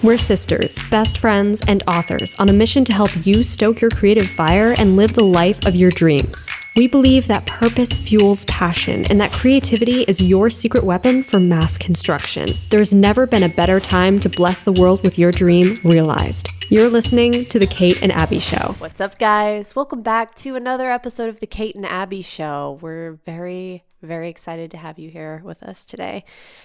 We're sisters, best friends, and authors on a mission to help you stoke your creative fire and live the life of your dreams. We believe that purpose fuels passion and that creativity is your secret weapon for mass construction. There's never been a better time to bless the world with your dream realized. You're listening to The Kate and Abbie Show. What's up, guys? Welcome back to another episode of The Kate and Abbie Show. We're very excited to have you here with us today.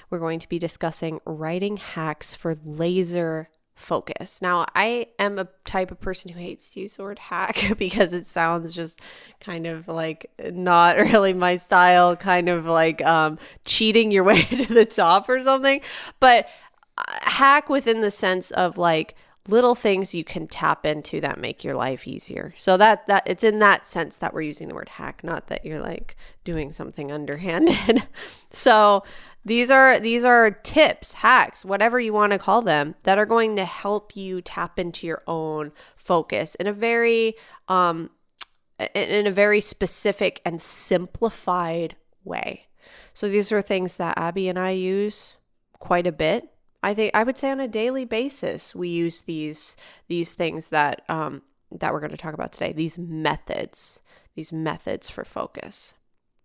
We're going to be discussing writing hacks for laser focus. Now, I am a type of person who hates to use the word hack because it sounds just kind of like not really my style, kind of like cheating your way to the top or something. But hack within the sense of like little things you can tap into that make your life easier. So that it's in that sense that we're using the word hack, not that you're like doing something underhanded. So these are tips, hacks, whatever you want to call them, that are going to help you tap into your own focus in a very specific and simplified way. So these are things that Abbie and I use quite a bit. I would say on a daily basis, we use these things that we're going to talk about today, these methods for focus.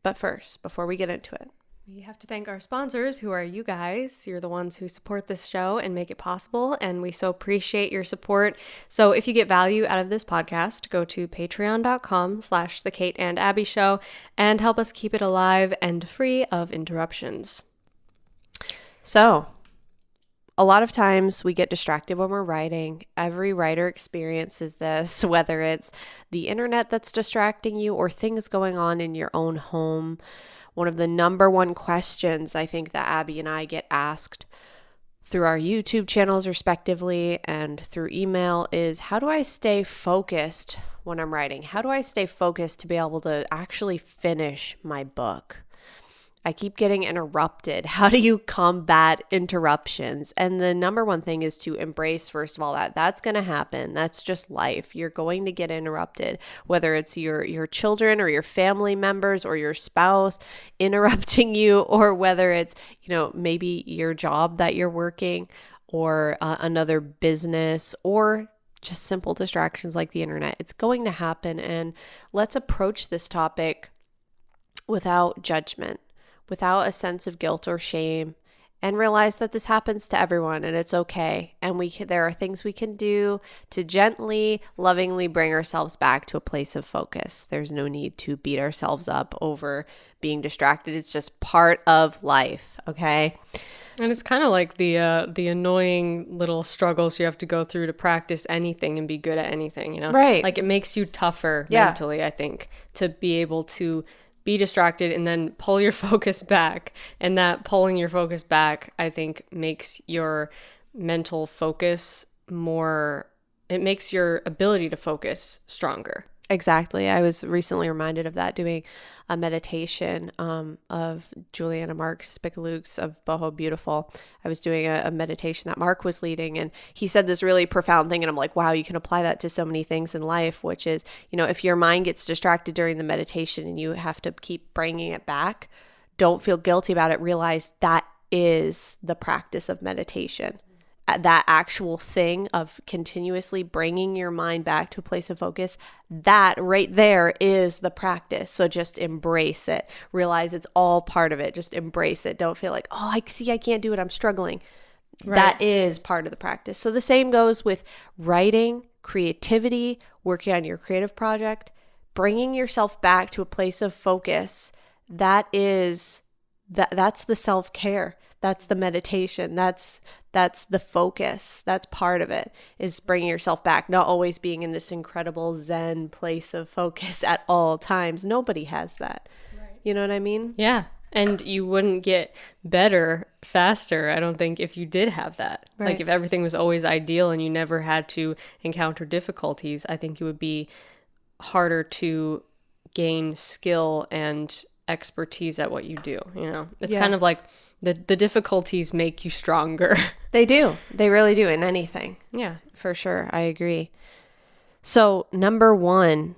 But first, before we get into it, we have to thank our sponsors, who are you guys. You're the ones who support this show and make it possible, and we so appreciate your support. So if you get value out of this podcast, go to patreon.com/The Kate and Abbie Show and help us keep it alive and free of interruptions. So a lot of times we get distracted when we're writing. Every writer experiences this, whether it's the internet that's distracting you or things going on in your own home. One of the number one questions I think that Abbie and I get asked through our YouTube channels respectively and through email is, how do I stay focused when I'm writing? How do I stay focused to be able to actually finish my book? I keep getting interrupted. How do you combat interruptions? And the number one thing is to embrace, first of all, that's going to happen. That's just life. You're going to get interrupted, whether it's your children or your family members or your spouse interrupting you, or whether it's, maybe your job that you're working or another business or just simple distractions like the internet. It's going to happen. And let's approach this topic without judgment, without a sense of guilt or shame, and realize that this happens to everyone and it's okay. And there are things we can do to gently, lovingly bring ourselves back to a place of focus. There's no need to beat ourselves up over being distracted. It's just part of life, okay? And it's kind of like the annoying little struggles you have to go through to practice anything and be good at anything, Right. Like it makes you tougher mentally, I think, to be able to be distracted and then pull your focus back. And that pulling your focus back, I think, makes your mental focus it makes your ability to focus stronger. Exactly. I was recently reminded of that doing a meditation of Juliana Marks Spicalukes of Boho Beautiful. I was doing a meditation that Mark was leading, and he said this really profound thing, and I'm like, wow, you can apply that to so many things in life, which is, if your mind gets distracted during the meditation and you have to keep bringing it back, don't feel guilty about it. Realize that is the practice of meditation. That actual thing of continuously bringing your mind back to a place of focus, that right there is the practice. So just embrace it. Realize it's all part of it. Just embrace it. Don't feel like, oh, I can't do it. I'm struggling. Right. That is part of the practice. So the same goes with writing, creativity, working on your creative project, bringing yourself back to a place of focus. That's the self-care. That's the meditation. That's the focus. That's part of it, is bringing yourself back, not always being in this incredible Zen place of focus at all times. Nobody has that. Right. You know what I mean? Yeah. And you wouldn't get better faster, I don't think, if you did have that. Right. Like if everything was always ideal and you never had to encounter difficulties, I think it would be harder to gain skill and expertise at what you do. It's kind of like the difficulties make you stronger. They do. They really do, in anything. Yeah, for sure. I agree. So number one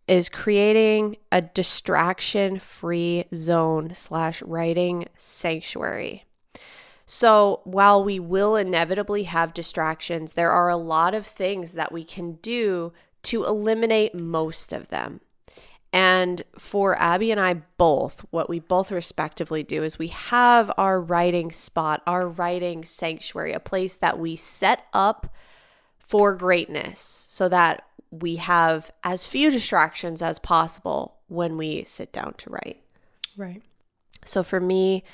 is creating a distraction-free zone /writing sanctuary. So while we will inevitably have distractions, there are a lot of things that we can do to eliminate most of them. And for Abbie and I both, what we both respectively do is we have our writing spot, our writing sanctuary, a place that we set up for greatness so that we have as few distractions as possible when we sit down to write. Right. So for me,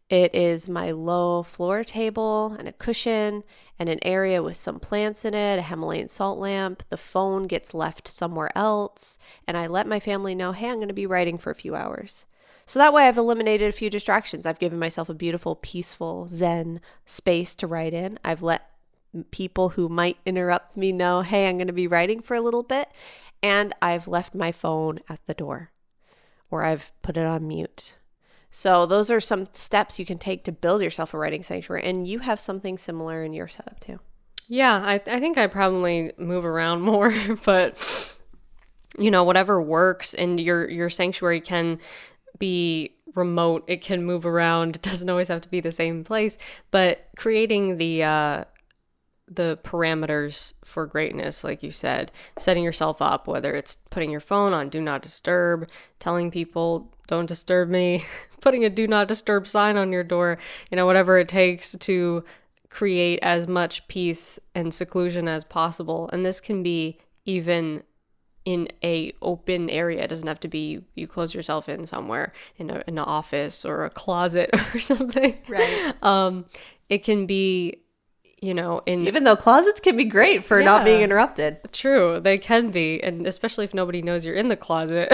it is my low floor table and a cushion and an area with some plants in it, a Himalayan salt lamp. The phone gets left somewhere else, and I let my family know, hey, I'm going to be writing for a few hours. So that way I've eliminated a few distractions. I've given myself a beautiful, peaceful, zen space to write in. I've let people who might interrupt me know, hey, I'm going to be writing for a little bit. And I've left my phone at the door, or I've put it on mute. So those are some steps you can take to build yourself a writing sanctuary. And you have something similar in your setup too. Yeah, I think I probably move around more, but whatever works. And your sanctuary can be remote. It can move around. It doesn't always have to be the same place, but creating the parameters for greatness, like you said, setting yourself up, whether it's putting your phone on do not disturb, telling people don't disturb me, putting a do not disturb sign on your door, whatever it takes to create as much peace and seclusion as possible. And this can be even in a open area. It doesn't have to be you close yourself in somewhere in an office or a closet or something. Right. It can be even though closets can be great for not being interrupted. True, they can be, and especially if nobody knows you're in the closet.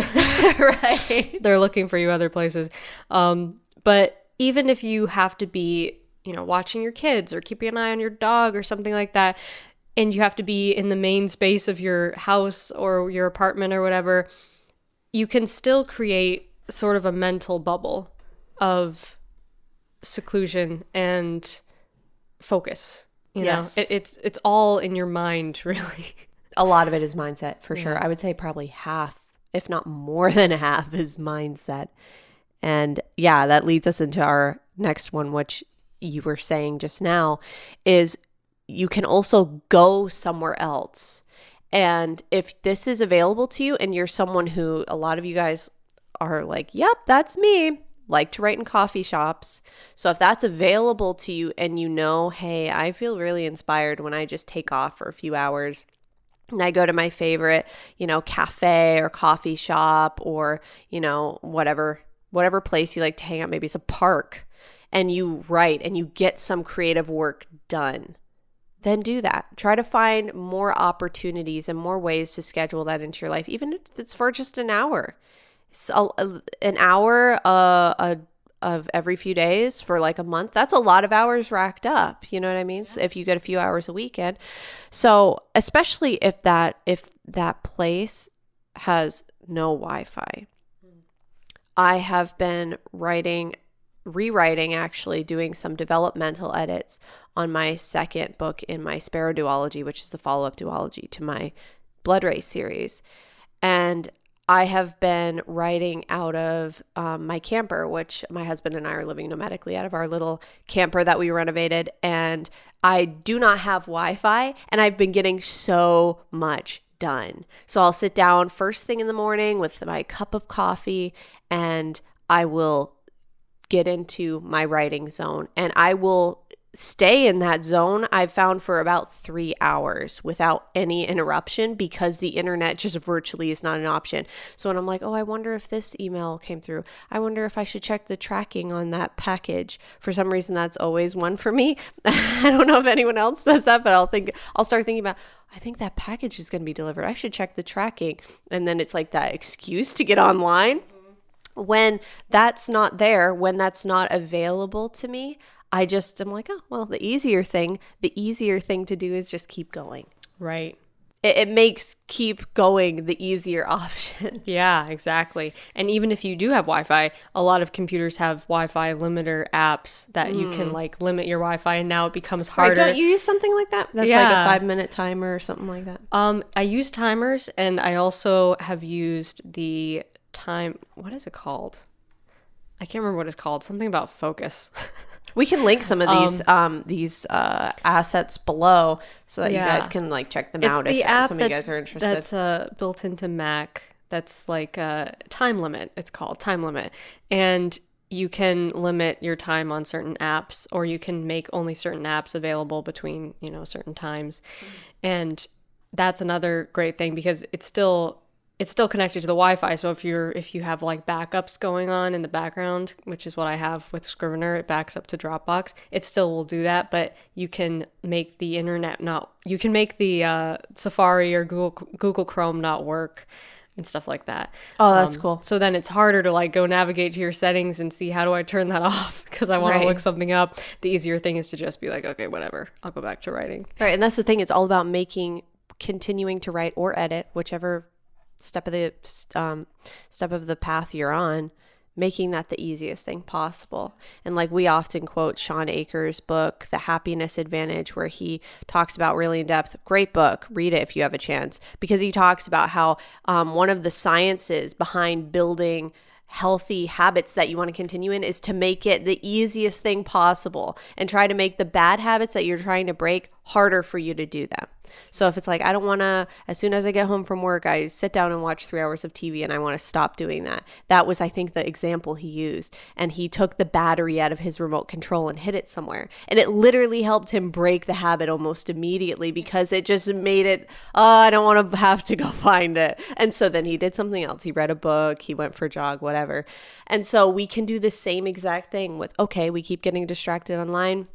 Right. They're looking for you other places. But even if you have to be, watching your kids or keeping an eye on your dog or something like that, and you have to be in the main space of your house or your apartment or whatever, you can still create sort of a mental bubble of seclusion and focus. Yes. It's all in your mind, really. A lot of it is mindset, for sure. I would say probably half, if not more than half, is mindset. And yeah, that leads us into our next one, which you were saying just now, is you can also go somewhere else. And if this is available to you and you're someone who, a lot of you guys are like, yep, that's me, like to write in coffee shops. So if that's available to you and hey, I feel really inspired when I just take off for a few hours and I go to my favorite, cafe or coffee shop or, whatever place you like to hang out. Maybe it's a park, and you write and you get some creative work done. Then do that. Try to find more opportunities and more ways to schedule that into your life, even if it's for just an hour. So an hour of every few days for like a month, that's a lot of hours racked up. You know what I mean? So if you get a few hours a weekend. So especially if that place has no Wi-Fi. I have been rewriting, actually doing some developmental edits on my second book in my Sparrow duology, which is the follow-up duology to my Blood Race series. And I have been writing out of my camper, which my husband and I are living nomadically out of our little camper that we renovated. And I do not have Wi-Fi, and I've been getting so much done. So I'll sit down first thing in the morning with my cup of coffee, and I will get into my writing zone, and I will stay in that zone, I've found, for about 3 hours without any interruption, because the internet just virtually is not an option. So when I'm like, oh, I wonder if this email came through, I wonder if I should check the tracking on that package. For some reason, that's always one for me. I don't know if anyone else does that, but I'll start thinking about, I think that package is going to be delivered. I should check the tracking. And then it's like that excuse to get online. When that's not there, when that's not available to me, I just am like, oh, well, the easier thing to do is just keep going. Right. It makes keep going the easier option. Yeah, exactly. And even if you do have Wi-Fi, a lot of computers have Wi-Fi limiter apps that you can like limit your Wi-Fi, and now it becomes harder. Right, don't you use something like that? That's like a 5-minute timer or something like that. I use timers, and I also have used the time, what is it called? I can't remember what it's called. Something about focus. We can link some of these assets below so that you guys can like check them out if some of you guys are interested. That's built into Mac. That's like Time Limit. It's called Time Limit. And you can limit your time on certain apps, or you can make only certain apps available between, certain times. And that's another great thing because it's still connected to the Wi-Fi. So if you have like backups going on in the background, which is what I have with Scrivener, it backs up to Dropbox. It still will do that, but you can make the you can make the Safari or Google Chrome not work and stuff like that. Oh, that's cool. So then it's harder to like go navigate to your settings and see how do I turn that off because I want to look something up. The easier thing is to just be like, okay, whatever, I'll go back to writing. Right, and that's the thing. It's all about continuing to write or edit, whichever step of the path you're on, making that the easiest thing possible. And like we often quote Sean Akers' book, The Happiness Advantage, where he talks about really in depth, great book, read it if you have a chance, because he talks about how one of the sciences behind building healthy habits that you want to continue in is to make it the easiest thing possible and try to make the bad habits that you're trying to break harder for you to do them. So if it's like, I don't want to, as soon as I get home from work, I sit down and watch 3 hours of TV and I want to stop doing that. That was, I think, the example he used. And he took the battery out of his remote control and hid it somewhere. And it literally helped him break the habit almost immediately because it just made it, I don't want to have to go find it. And so then he did something else. He read a book, he went for a jog, whatever. And so we can do the same exact thing with, okay, we keep getting distracted online.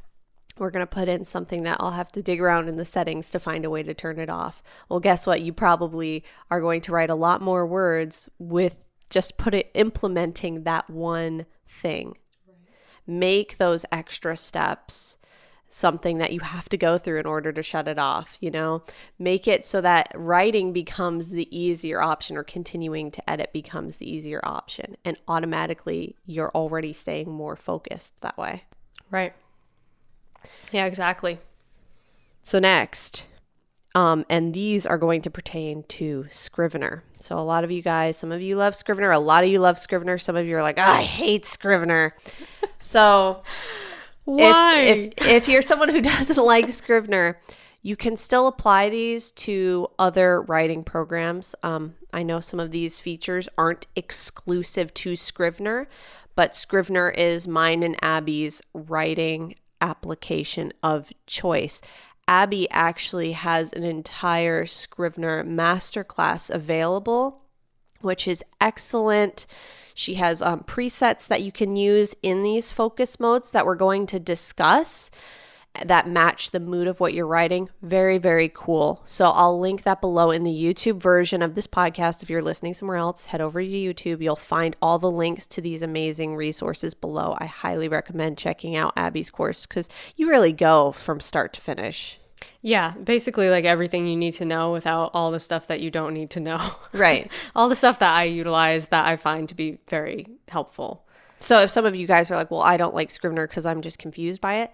We're going to put in something that I'll have to dig around in the settings to find a way to turn it off. Well, guess what? You probably are going to write a lot more words with just implementing that one thing. Right. Make those extra steps something that you have to go through in order to shut it off, Make it so that writing becomes the easier option or continuing to edit becomes the easier option. And automatically you're already staying more focused that way. Right. Yeah, exactly. So next, and these are going to pertain to Scrivener. So a lot of you guys, some of you love Scrivener, a lot of you love Scrivener, some of you are like, I hate Scrivener. So why? If you're someone who doesn't like Scrivener, you can still apply these to other writing programs. I know some of these features aren't exclusive to Scrivener, but Scrivener is mine and Abbie's writing application of choice. Abbie actually has an entire Scrivener masterclass available, which is excellent. She has presets that you can use in these focus modes that we're going to discuss that match the mood of what you're writing. Very, very cool. So I'll link that below in the YouTube version of this podcast. If you're listening somewhere else, head over to YouTube. You'll find all the links to these amazing resources below. I highly recommend checking out Abbie's course because you really go from start to finish. Yeah, basically like everything you need to know without all the stuff that you don't need to know. Right. All the stuff that I utilize that I find to be very helpful. So if some of you guys are like, well, I don't like Scrivener because I'm just confused by it,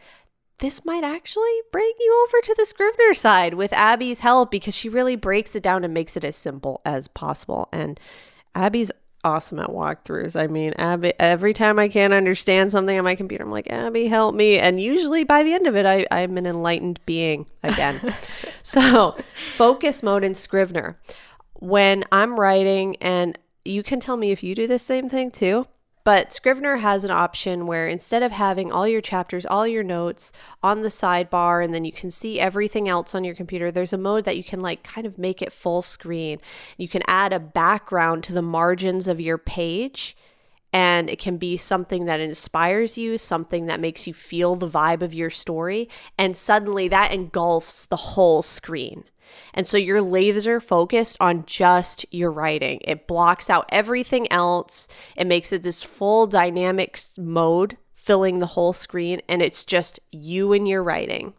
this might actually bring you over to the Scrivener side with Abbie's help because she really breaks it down and makes it as simple as possible. And Abbie's awesome at walkthroughs. I mean, Abbie, every time I can't understand something on my computer, I'm like, Abbie, help me. And usually by the end of it, I'm an enlightened being again. So focus mode in Scrivener. When I'm writing, and you can tell me if you do the same thing too, but Scrivener has an option where instead of having all your chapters, all your notes on the sidebar, and then you can see everything else on your computer, there's a mode that you can like kind of make it full screen. You can add a background to the margins of your page, and it can be something that inspires you, something that makes you feel the vibe of your story, and suddenly that engulfs the whole screen. And so you're laser focused on just your writing. It blocks out everything else. It makes it this full dynamic mode filling the whole screen. And it's just you and your writing.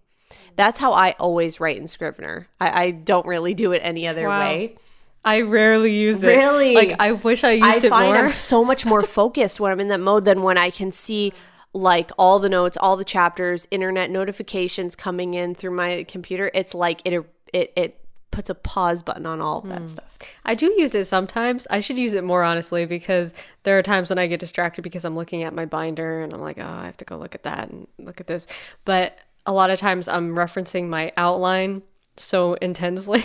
That's how I always write in Scrivener. I don't really do it any other way. I rarely use it. Really? Like I wish I used it more. I find I'm so much more focused when I'm in that mode than when I can see like all the notes, all the chapters, internet notifications coming in through my computer. It's like it puts a pause button on all of that stuff. I do use it sometimes. I should use it more, honestly, because there are times when I get distracted because I'm looking at my binder and I'm like, oh, I have to go look at that and look at this. But a lot of times I'm referencing my outline so intensely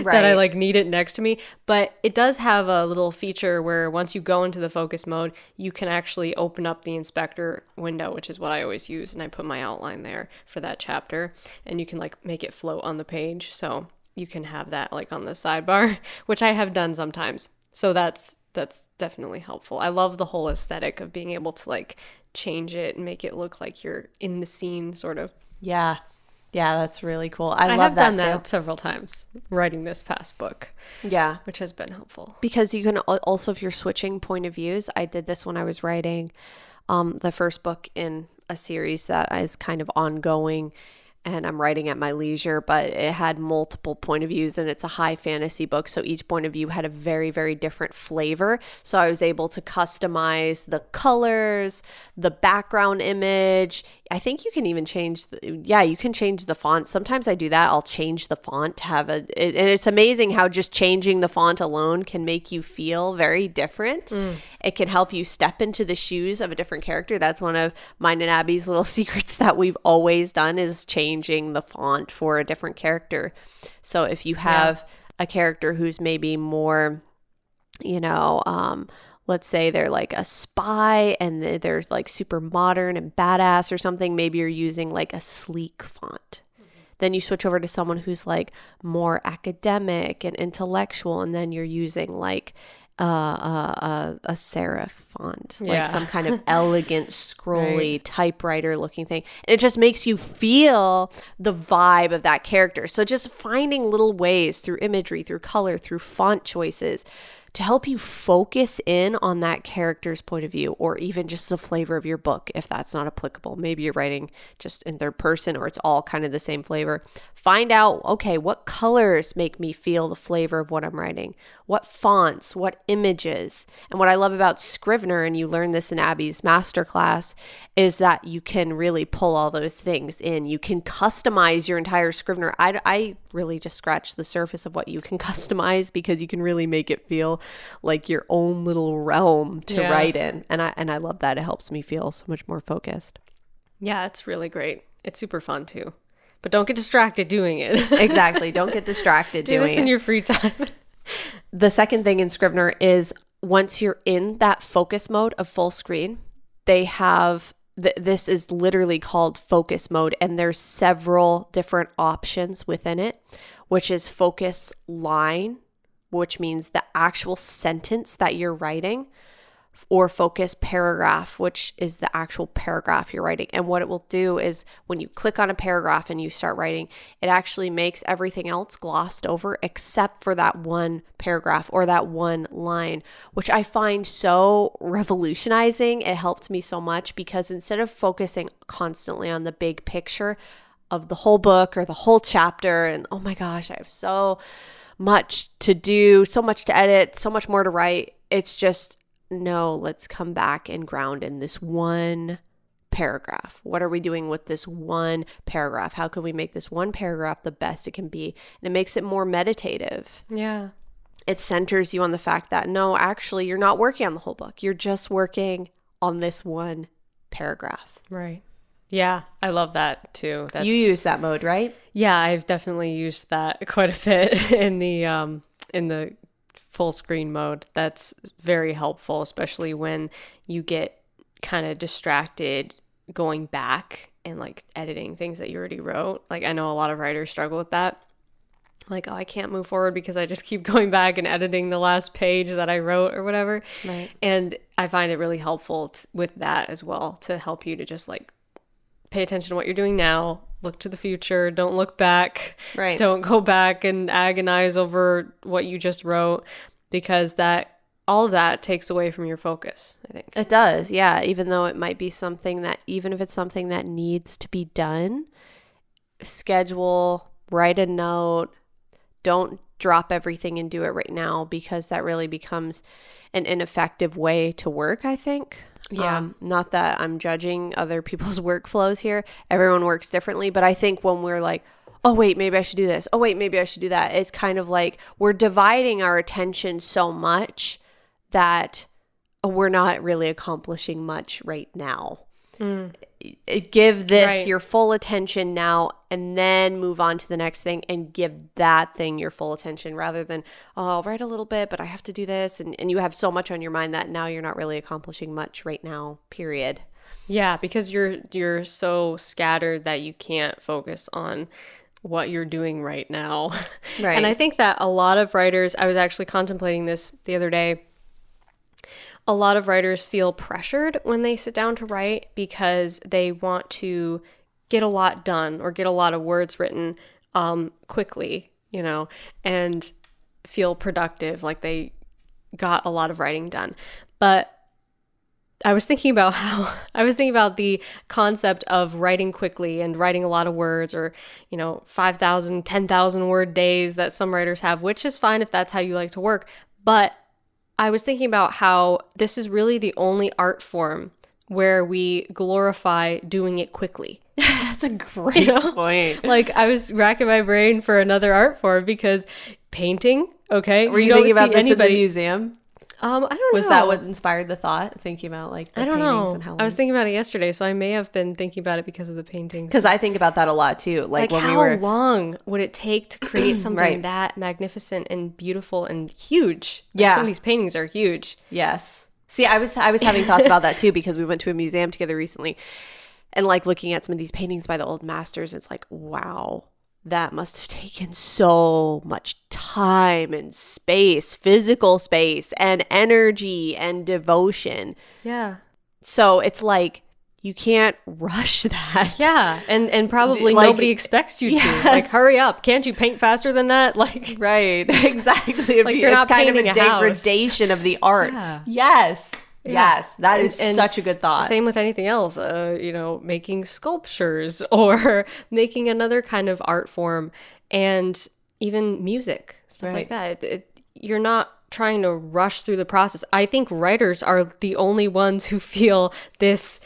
that I like need it next to me. But it does have a little feature where once you go into the focus mode, you can actually open up the inspector window, which is what I always use. And I put my outline there for that chapter, and you can like make it float on the page. So you can have that like on the sidebar, which I have done sometimes. So that's definitely helpful. I love the whole aesthetic of being able to like change it and make it look like you're in the scene, sort of. Yeah. Yeah, that's really cool. I love have that done too. that several times writing this past book. Yeah. Which has been helpful. Because you can also, if you're switching point of views, I did this when I was writing the first book in a series that is kind of ongoing, and I'm writing at my leisure, but it had multiple point of views, and it's a high fantasy book. So each point of view had a very, very different flavor. So I was able to customize the colors, the background image. I think you can even change, you can change the font. Sometimes I do that. I'll change the font to have and it's amazing how just changing the font alone can make you feel very different. It can help you step into the shoes of a different character. That's one of mine and Abbie's little secrets that we've always done, is changing the font for a different character. So if you have a character who's maybe more, let's say they're like a spy and they're like super modern and badass or something, maybe you're using like a sleek font. Then you switch over to someone who's like more academic and intellectual, and then you're using like a serif font, like some kind of elegant, scrolly typewriter looking thing. And it just makes you feel the vibe of that character. So just finding little ways through imagery, through color, through font choices to help you focus in on that character's point of view, or even just the flavor of your book, if that's not applicable. Maybe you're writing just in third person, or it's all kind of the same flavor. Find out, okay, what colors make me feel the flavor of what I'm writing? What fonts? What images? And what I love about Scrivener, and you learn this in Abbie's masterclass, is that you can really pull all those things in. You can customize your entire Scrivener. I really just scratched the surface of what you can customize, because you can really make it feel like your own little realm to write in. And I love that. It helps me feel so much more focused. Yeah, it's really great. It's super fun too. But don't get distracted doing it. Exactly. Don't get distracted doing it. Do this in your free time. The second thing in Scrivener is, once you're in that focus mode of full screen, they have this is literally called focus mode, and there's several different options within it, which is focus line, which means the actual sentence that you're writing, or focus paragraph, which is the actual paragraph you're writing. And what it will do is, when you click on a paragraph and you start writing, it actually makes everything else glossed over except for that one paragraph or that one line, which I find so revolutionizing. It helped me so much, because instead of focusing constantly on the big picture of the whole book or the whole chapter, and oh my gosh, I have so much to do, so much to edit, so much more to write, it's just, no, let's come back and ground in this one paragraph. What are we doing with this one paragraph? How can we make this one paragraph the best it can be? And it makes it more meditative. Yeah. It centers you on the fact that, no, actually, you're not working on the whole book. You're just working on this one paragraph. Right. Yeah, I love that too. You use that mode, right? Yeah, I've definitely used that quite a bit in the full screen mode. That's very helpful, especially when you get kind of distracted going back and like editing things that you already wrote. Like, I know a lot of writers struggle with that. Like, oh, I can't move forward because I just keep going back and editing the last page that I wrote or whatever. Right. And I find it really helpful with that as well, to help you to just like pay attention to what you're doing now, look to the future, don't look back. Right. Don't go back and agonize over what you just wrote, because all of that takes away from your focus, I think. It does, yeah. Even though it might be something that, even if it's something that needs to be done, schedule, write a note, don't drop everything and do it right now, because that really becomes an ineffective way to work, I think. Yeah. Not that I'm judging other people's workflows here. Everyone works differently, but I think when we're like, oh, wait, maybe I should do this. Oh, wait, maybe I should do that. It's kind of like we're dividing our attention so much that we're not really accomplishing much right now. Give this your full attention now, and then move on to the next thing and give that thing your full attention, rather than, oh, I'll write a little bit, but I have to do this. And you have so much on your mind that now you're not really accomplishing much right now, period. Yeah, because you're so scattered that you can't focus on what you're doing right now. Right. And I think that a lot of writers, I was actually contemplating this the other day, a lot of writers feel pressured when they sit down to write because they want to get a lot done or get a lot of words written quickly, and feel productive, like they got a lot of writing done. But I was thinking about the concept of writing quickly and writing a lot of words, or 5,000, 10,000 word days that some writers have, which is fine if that's how you like to work. But I was thinking about how this is really the only art form where we glorify doing it quickly. That's a great point. Like, I was racking my brain for another art form because painting, okay? Were you thinking about this in the museum? I don't know. Was that what inspired the thought? Thinking about like the paintings and how I was thinking about it yesterday, so I may have been thinking about it because of the paintings. Because I think about that a lot too. Like when how long would it take to create something that magnificent and beautiful and huge? Like, some of these paintings are huge. Yes. See, I was having thoughts about that too, because we went to a museum together recently, and like looking at some of these paintings by the old masters, it's like, wow. That must have taken so much time and space, physical space and energy and devotion. Yeah. So it's like, you can't rush that. Yeah. And probably nobody expects you to. Like, hurry up. Can't you paint faster than that? Like, right. Exactly. Like, you're not kind of painting a degradation of the art. Yeah. Yes. Yeah. Yes, that is such a good thought. Same with anything else, making sculptures or making another kind of art form, and even music, stuff like that. You're not trying to rush through the process. I think writers are the only ones who feel this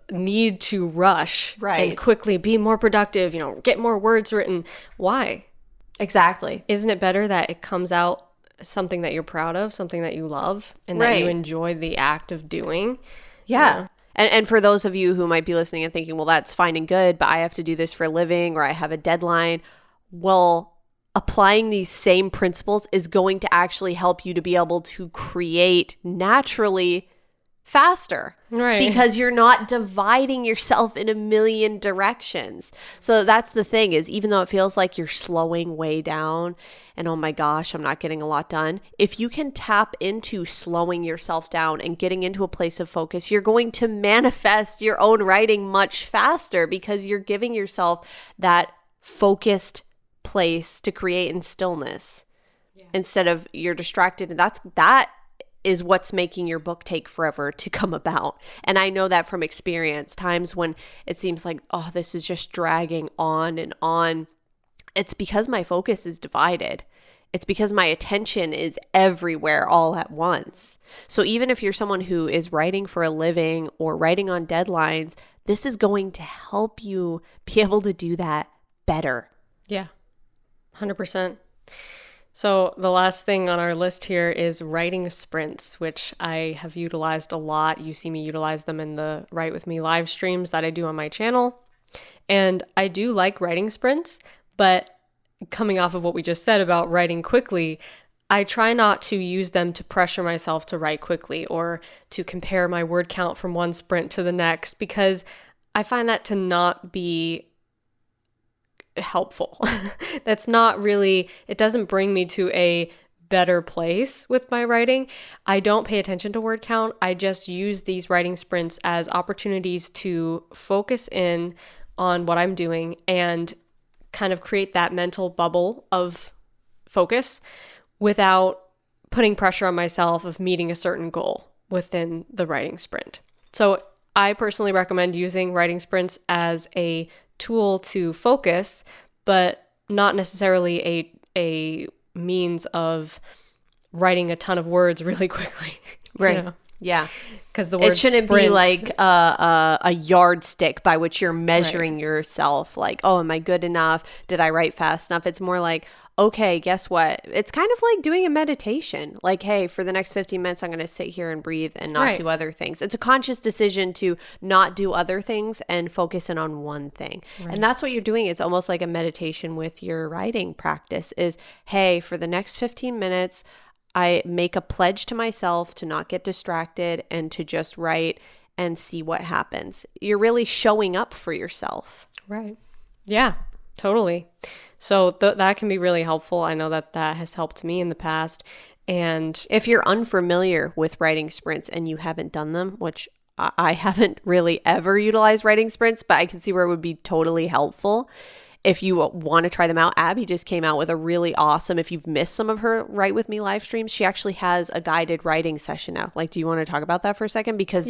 need to rush and quickly be more productive, get more words written. Why? Exactly. Isn't it better that it comes out something that you're proud of, something that you love, and that you enjoy the act of doing? Yeah. And for those of you who might be listening and thinking, well, that's fine and good, but I have to do this for a living, or I have a deadline. Well, applying these same principles is going to actually help you to be able to create naturally faster. Right. Because you're not dividing yourself in a million directions. So that's the thing, is even though it feels like you're slowing way down and, oh my gosh, I'm not getting a lot done, if you can tap into slowing yourself down and getting into a place of focus, you're going to manifest your own writing much faster, because you're giving yourself that focused place to create in stillness instead of you're distracted. And that is what's making your book take forever to come about. And I know that from experience, times when it seems like, oh, this is just dragging on and on. It's because my focus is divided. It's because my attention is everywhere all at once. So even if you're someone who is writing for a living or writing on deadlines, this is going to help you be able to do that better. Yeah, 100%. So the last thing on our list here is writing sprints, which I have utilized a lot. You see me utilize them in the Write With Me live streams that I do on my channel. And I do like writing sprints, but coming off of what we just said about writing quickly, I try not to use them to pressure myself to write quickly or to compare my word count from one sprint to the next, because I find that to not be helpful. That's not really, it doesn't bring me to a better place with my writing. I don't pay attention to word count. I just use these writing sprints as opportunities to focus in on what I'm doing and kind of create that mental bubble of focus without putting pressure on myself of meeting a certain goal within the writing sprint. So I personally recommend using writing sprints as a tool to focus, but not necessarily a means of writing a ton of words really quickly. Right. Yeah. Because the word it shouldn't sprint, be like a yardstick by which you're measuring yourself. Like, oh, am I good enough? Did I write fast enough? It's more like, okay, guess what? It's kind of like doing a meditation. Like, hey, for the next 15 minutes, I'm going to sit here and breathe and not do other things. It's a conscious decision to not do other things and focus in on one thing. Right. And that's what you're doing. It's almost like a meditation with your writing practice is, hey, for the next 15 minutes, I make a pledge to myself to not get distracted and to just write and see what happens. You're really showing up for yourself. Right. Yeah, totally. So that can be really helpful. I know that has helped me in the past. And if you're unfamiliar with writing sprints and you haven't done them, which I haven't really ever utilized writing sprints, but I can see where it would be totally helpful. If you want to try them out, Abbie just came out with a really awesome, if you've missed some of her Write With Me live streams, she actually has a guided writing session now. Like, do you want to talk about that for a second? Because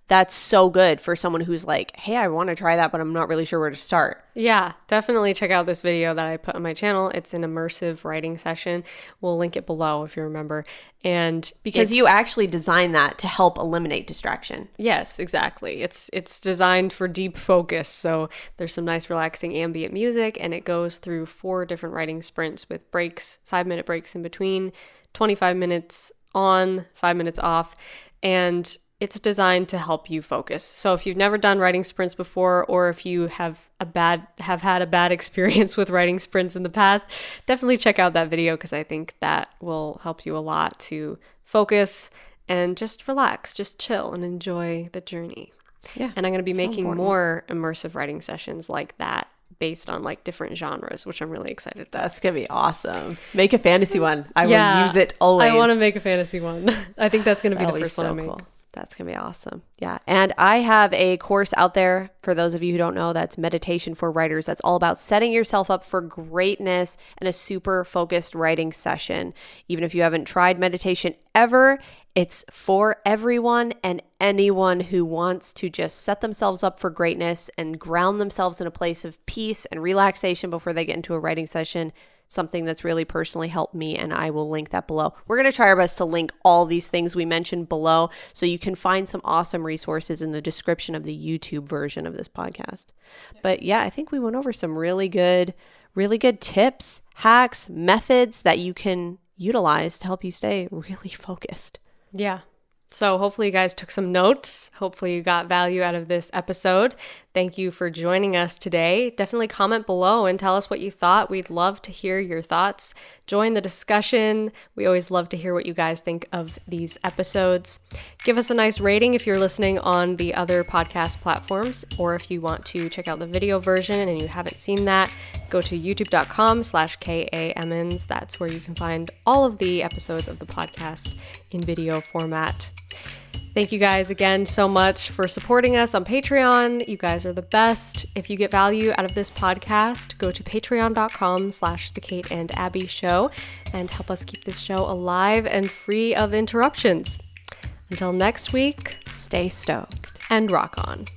that's so good for someone who's like, hey, I want to try that, but I'm not really sure where to start. Yeah, definitely check out this video that I put on my channel. It's an immersive writing session. We'll link it below if you remember. And because you actually designed that to help eliminate distraction. Yes, exactly. It's designed for deep focus. So there's some nice relaxing ambient music, and it goes through 4 different writing sprints with breaks, 5-minute breaks in between, 25 minutes on, 5 minutes off. And it's designed to help you focus. So if you've never done writing sprints before, or if you have had a bad experience with writing sprints in the past, definitely check out that video because I think that will help you a lot to focus and just relax, just chill and enjoy the journey. Yeah. And I'm going to be making more immersive writing sessions like that based on like different genres, which I'm really excited about. That's going to be awesome. Make a fantasy one. I will use it always. I want to make a fantasy one. I think that's going to be the first one I make. Cool. That's going to be awesome. Yeah. And I have a course out there for those of you who don't know, that's Meditation for Writers. That's all about setting yourself up for greatness and a super focused writing session. Even if you haven't tried meditation ever, it's for everyone and anyone who wants to just set themselves up for greatness and ground themselves in a place of peace and relaxation before they get into a writing session. Something that's really personally helped me, and I will link that below. We're going to try our best to link all these things we mentioned below so you can find some awesome resources in the description of the YouTube version of this podcast. But yeah, I think we went over some really good tips, hacks, methods that you can utilize to help you stay really focused. Yeah. So hopefully you guys took some notes. Hopefully you got value out of this episode. Thank you for joining us today. Definitely comment below and tell us what you thought. We'd love to hear your thoughts. Join the discussion. We always love to hear what you guys think of these episodes. Give us a nice rating if you're listening on the other podcast platforms, or if you want to check out the video version and you haven't seen that, go to youtube.com/KAMins. That's where you can find all of the episodes of the podcast in video format. Thank you guys again so much for supporting us on Patreon. You guys are the best. If you get value out of this podcast, go to patreon.com/The Kate and Abbie Show and help us keep this show alive and free of interruptions. Until next week, stay stoked and rock on.